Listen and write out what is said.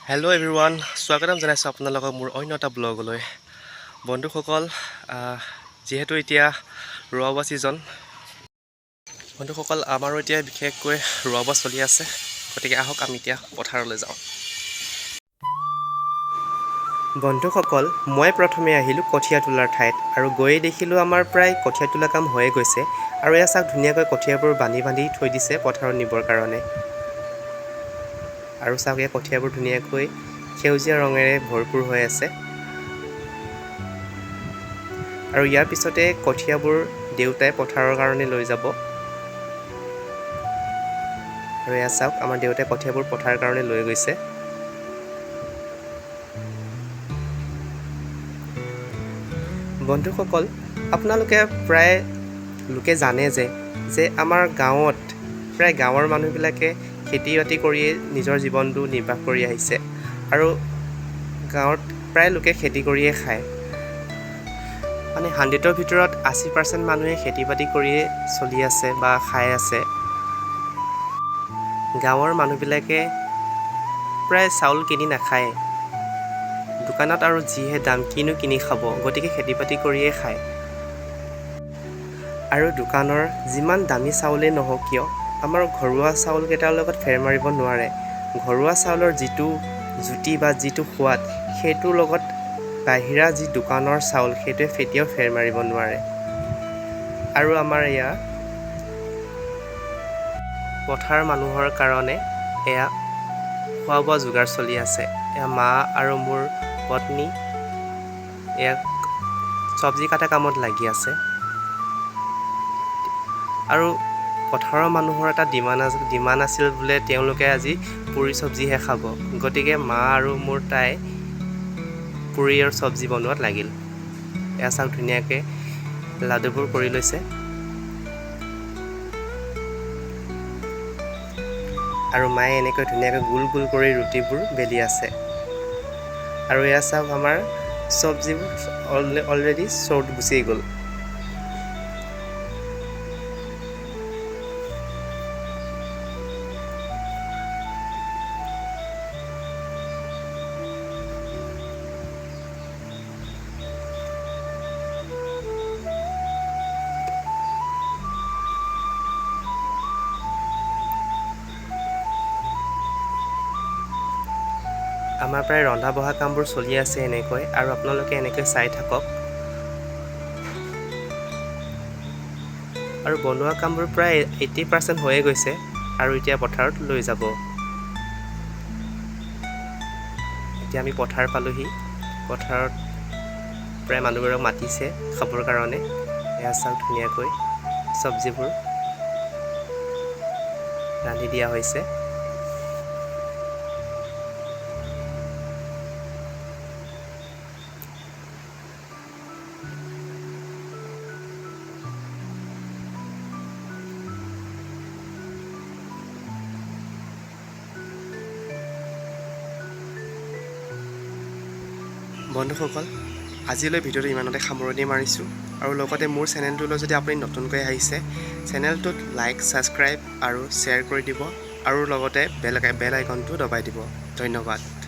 Hello' everyone, স্বাগতম জনাইছোঁ আপোনালোকক মোৰ অন্য এটা ব্লগলৈ। বন্ধুসকল, যিহেতু এতিয়া ৰোৱা ছিজন, বন্ধুসকল আমাৰো এতিয়া বিশেষকৈ ৰোৱা চলি আছে। গতিকে আহক আমি এতিয়া পথাৰলৈ যাওঁ। বন্ধুসকল, মই প্ৰথমে আহিলোঁ কঠীয়া তোলাৰ ঠাইত আৰু গৈয়ে দেখিলোঁ আমাৰ প্ৰায় কঠীয়া তোলা কাম হৈয়ে গৈছে। আৰু এয়া চাওক, ধুনীয়াকৈ কঠীয়াবোৰ বান্ধি থৈ দিছে পথাৰত নিবৰ কাৰণে। আৰু চাওক, এই কঠীয়াবোৰ ধুনীয়াকৈ সেউজীয়া ৰঙেৰে ভৰপূৰ হৈ আছে। আৰু ইয়াৰ পিছতে কঠীয়াবোৰ দেউতাই পথাৰৰ কাৰণে লৈ যাব। আৰু এয়া চাওক, আমাৰ দেউতাই কঠীয়াবোৰ পথাৰৰ কাৰণে লৈ গৈছে। বন্ধুসকল, আপোনালোকে প্ৰায় লোকে জানে যে আমাৰ গাঁৱত প্ৰায় গাঁৱৰ মানুহবিলাকে খেতি বাতি কৰিয়ে নিজৰ জীৱনটো নিৰ্বাহ কৰি আহিছে। আৰু গাঁৱত প্ৰায় লোকে খেতি কৰিয়ে খায়। মানে 100ৰ ভিতৰত 80% মানুহে খেতি বাতি কৰিয়ে চলি আছে বা খাই আছে। গাঁৱৰ মানুহবিলাকে প্ৰায় চাউল কিনি নাখায়। দোকানত আৰু যিহে দাম, কিনো কিনি খাব, গতিকে খেতি বাতি কৰিয়ে খায়। আৰু দোকানৰ যিমান দামী চাউলেই নহওক কিয়, আমাৰ ঘৰুৱা চাউলকেইটাৰ লগত ফেৰ মাৰিব নোৱাৰে। ঘৰুৱা চাউলৰ যিটো জুতি বা যিটো সোৱাদ, সেইটোৰ লগত বাহিৰা যি দোকানৰ চাউল, সেইটোৱে কেতিয়াও ফেৰ মাৰিব নোৱাৰে। আৰু আমাৰ এয়া পথাৰ মানুহৰ কাৰণে এয়া খোৱা বোৱা যোগাৰ চলি আছে। এয়া মা আৰু মোৰ পত্নী এয়া চব্জি কাটা কামত লাগি আছে। আৰু পথাৰৰ মানুহৰ এটা ডিমাণ্ড আছিল বোলে, তেওঁলোকে আজি পুৰি চব্জিহে খাব। গতিকে মা আৰু মোৰ তাই পুৰি আৰু চব্জি বনোৱাত লাগিল। এয়া চাওক, ধুনীয়াকৈ লাডুবোৰ কৰি লৈছে। আৰু মায়ে এনেকৈ ধুনীয়াকৈ গোল গোল কৰি ৰুটিবোৰ বেলি আছে। আৰু এয়া চাওক, আমাৰ চব্জিবোৰ অলৰেডি চৰ্ট গুচি গ'ল। আমাৰ প্ৰায় ৰন্ধা বঢ়া কামবোৰ চলি আছে এনেকৈ, আৰু আপোনালোকে এনেকৈ চাই থাকক। আৰু বনোৱা কামবোৰ প্ৰায় 80% হৈয়ে গৈছে। আৰু এতিয়া পথাৰত লৈ যাব। এতিয়া আমি পথাৰ পালোহি। পথাৰত প্ৰায় মানুহবোৰক মাতিছে খাবৰ কাৰণে। এয়া চাওক, ধুনীয়াকৈ চব্জিবোৰ ৰান্ধি দিয়া হৈছে। বন্ধুসকল, আজিলৈ ভিডিঅ'টো ইমানতে সামৰণি মাৰিছোঁ। আৰু লগতে মোৰ চেনেলটোলৈ যদি আপুনি নতুনকৈ আহিছে, চেনেলটোত লাইক, ছাবস্ক্ৰাইব আৰু শ্বেয়াৰ কৰি দিব। আৰু লগতে বেল আইকনটো দবাই দিব। ধন্যবাদ।